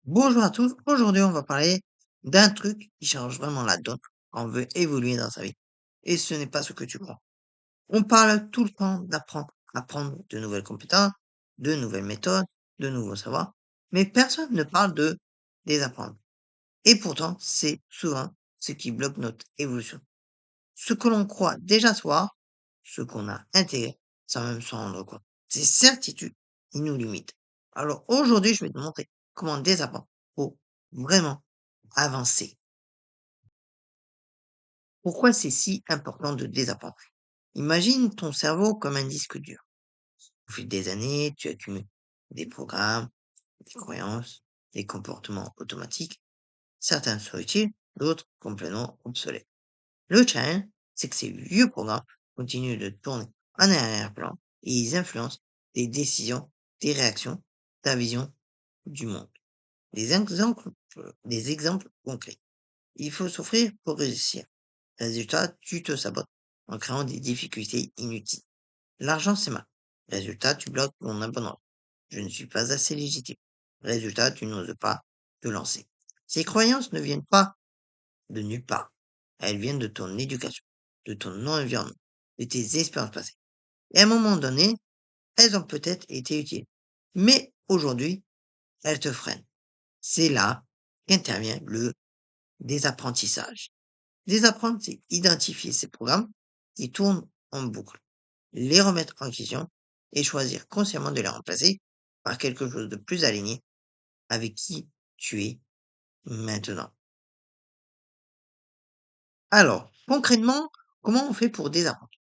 Bonjour à tous, aujourd'hui on va parler d'un truc qui change vraiment la donne quand on veut évoluer dans sa vie. Et ce n'est pas ce que tu crois. On parle tout le temps apprendre de nouvelles compétences, de nouvelles méthodes, de nouveaux savoirs, mais personne ne parle de désapprendre. Et pourtant, c'est souvent ce qui bloque notre évolution. Ce que l'on croit déjà savoir, ce qu'on a intégré sans même s'en rendre compte. Ces certitudes qui nous limitent. Alors aujourd'hui, je vais te montrer comment désapprendre pour vraiment avancer. Pourquoi c'est si important de désapprendre? Imagine ton cerveau comme un disque dur. Au fil des années, tu accumules des programmes, des croyances, des comportements automatiques. Certains sont utiles, d'autres complètement obsolètes. Le challenge, c'est que ces vieux programmes continuent de tourner en arrière-plan et ils influencent tes décisions, tes réactions, ta vision du monde. Des exemples concrets. Il faut souffrir pour réussir. Résultat, tu te sabotes en créant des difficultés inutiles. L'argent, c'est mal. Résultat, tu bloques mon abonnement. Je ne suis pas assez légitime. Résultat, tu n'oses pas te lancer. Ces croyances ne viennent pas de nulle part. Elles viennent de ton éducation, de ton environnement, de tes expériences passées. Et à un moment donné, elles ont peut-être été utiles. Mais aujourd'hui, elles te freinent. C'est là qu'intervient le désapprentissage. Désapprendre, c'est identifier ces programmes qui tournent en boucle, les remettre en question et choisir consciemment de les remplacer par quelque chose de plus aligné avec qui tu es maintenant. Alors, concrètement, comment on fait pour désapprendre?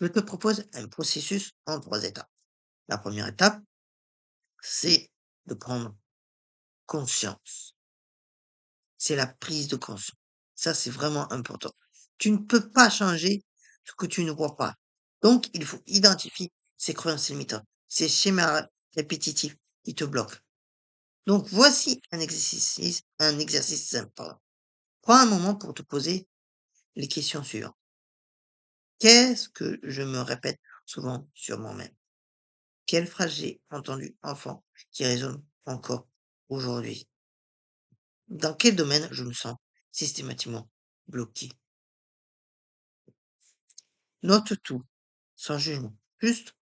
Je te propose un processus en 3 étapes. La première étape, c'est de prendre conscience. C'est la prise de conscience. Ça, c'est vraiment important. Tu ne peux pas changer ce que tu ne vois pas. Donc, il faut identifier ces croyances limitantes, ces schémas répétitifs qui te bloquent. Donc, voici un exercice simple. Pardon. Prends un moment pour te poser les questions suivantes. Qu'est-ce que je me répète souvent sur moi-même? Quelle phrase j'ai entendue enfant qui résonne encore aujourd'hui? Dans quel domaine je me sens systématiquement bloqué? Note tout, sans jugement, juste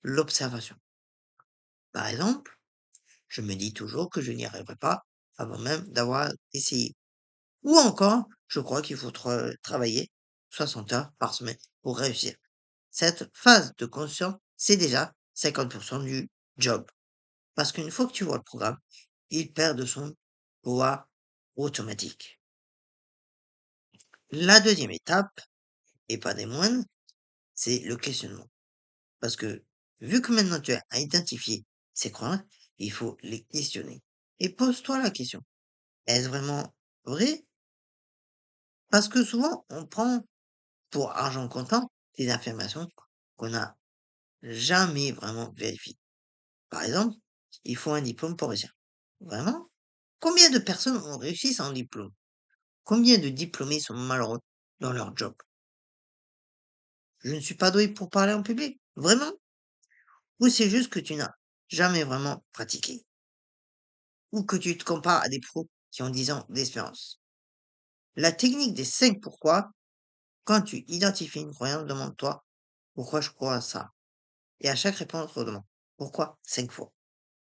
l'observation. Par exemple, je me dis toujours que je n'y arriverai pas avant même d'avoir essayé. Ou encore, je crois qu'il faut travailler 60 heures par semaine pour réussir. Cette phase de conscience, c'est déjà 50% du job. Parce qu'une fois que tu vois le programme, il perd de son pouvoir automatique. La deuxième étape, et pas des moindres, c'est le questionnement. Parce que vu que maintenant tu as identifié ces croyances, il faut les questionner. Et pose-toi la question, est-ce vraiment vrai? Parce que souvent, on prend pour argent comptant des affirmations qu'on n'a jamais vraiment vérifiées. Par exemple, il faut un diplôme pour réussir. Vraiment? Combien de personnes ont réussi sans diplôme? Combien de diplômés sont malheureux dans leur job? Je ne suis pas doué pour parler en public. Vraiment? Ou c'est juste que tu n'as jamais vraiment pratiqué? Ou que tu te compares à des pros qui ont 10 ans d'expérience? La technique des 5 pourquoi, quand tu identifies une croyance, demande-toi pourquoi je crois à ça. Et à chaque réponse, redemande pourquoi 5 fois.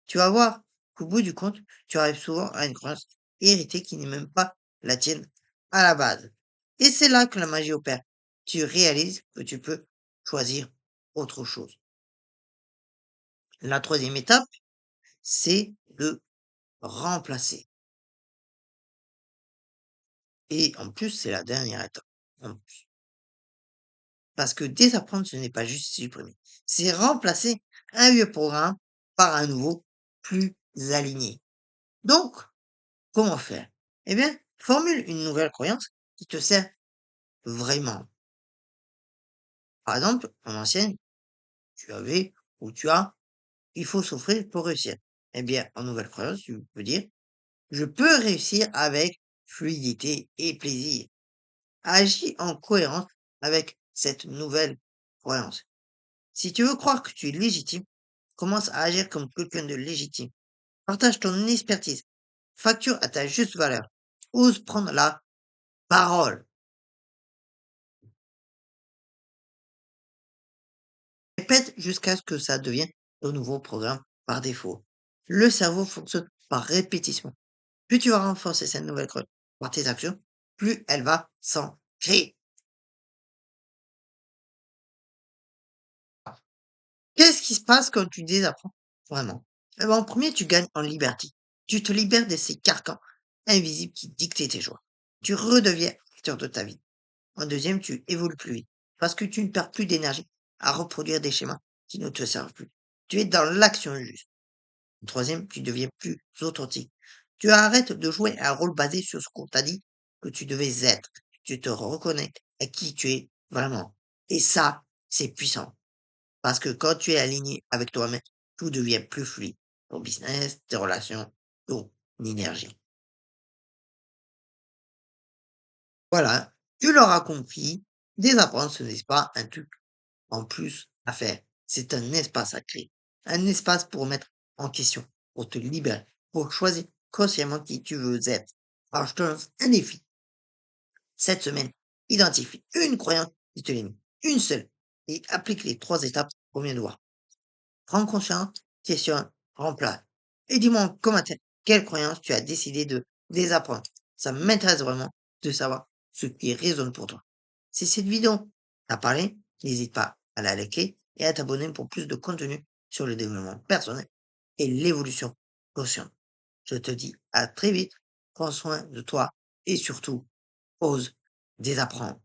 Tu vas voir qu'au bout du compte, tu arrives souvent à une croyance héritée qui n'est même pas la tienne à la base. Et c'est là que la magie opère. Tu réalises que tu peux choisir autre chose. La troisième étape, c'est de remplacer. Et en plus, c'est la dernière étape. En plus. Parce que désapprendre, ce n'est pas juste supprimer. C'est remplacer un vieux programme par un nouveau plus aligné. Donc, comment faire? Eh bien, formule une nouvelle croyance qui te sert vraiment. Par exemple, en ancienne, tu avais ou tu as, il faut souffrir pour réussir. Eh bien, en nouvelle croyance, tu peux dire, je peux réussir avec fluidité et plaisir. Agis en cohérence avec cette nouvelle croyance. Si tu veux croire que tu es légitime, commence à agir comme quelqu'un de légitime. Partage ton expertise. facture à ta juste valeur. Ose prendre la parole. Répète jusqu'à ce que ça devienne ton nouveau programme par défaut. Le cerveau fonctionne par répétition. Plus tu vas renforcer cette nouvelle croyance par tes actions, plus elle va s'ancrer. Qu'est-ce qui se passe quand tu désapprends vraiment? Eh ben, en premier, tu gagnes en liberté. Tu te libères de ces carcans invisibles qui dictaient tes choix. Tu redeviens acteur de ta vie. En deuxième, tu évolues plus vite parce que tu ne perds plus d'énergie à reproduire des schémas qui ne te servent plus. Tu es dans l'action juste. En troisième, tu deviens plus authentique. Tu arrêtes de jouer un rôle basé sur ce qu'on t'a dit que tu devais être. Tu te reconnectes à qui tu es vraiment. Et ça, c'est puissant. Parce que quand tu es aligné avec toi-même, tout devient plus fluide. Ton business, tes relations, ton énergie. Voilà, tu l'auras compris, désapprendre, ce n'est pas un truc en plus à faire. C'est un espace à créer. Un espace pour mettre en question, pour te libérer, pour choisir consciemment qui tu veux être. Alors, je te lance un défi. Cette semaine, identifie une croyance qui te limite, une seule, et applique les 3 étapes qu'on vient de voir. Prends conscience, questionne, remplace. Et dis-moi en commentaire quelle croyance tu as décidé de désapprendre. Ça m'intéresse vraiment de savoir ce qui résonne pour toi. Si cette vidéo t'a parlé, n'hésite pas à la liker et à t'abonner pour plus de contenu sur le développement personnel et l'évolution consciente. Je te dis à très vite, prends soin de toi et surtout, ose désapprendre.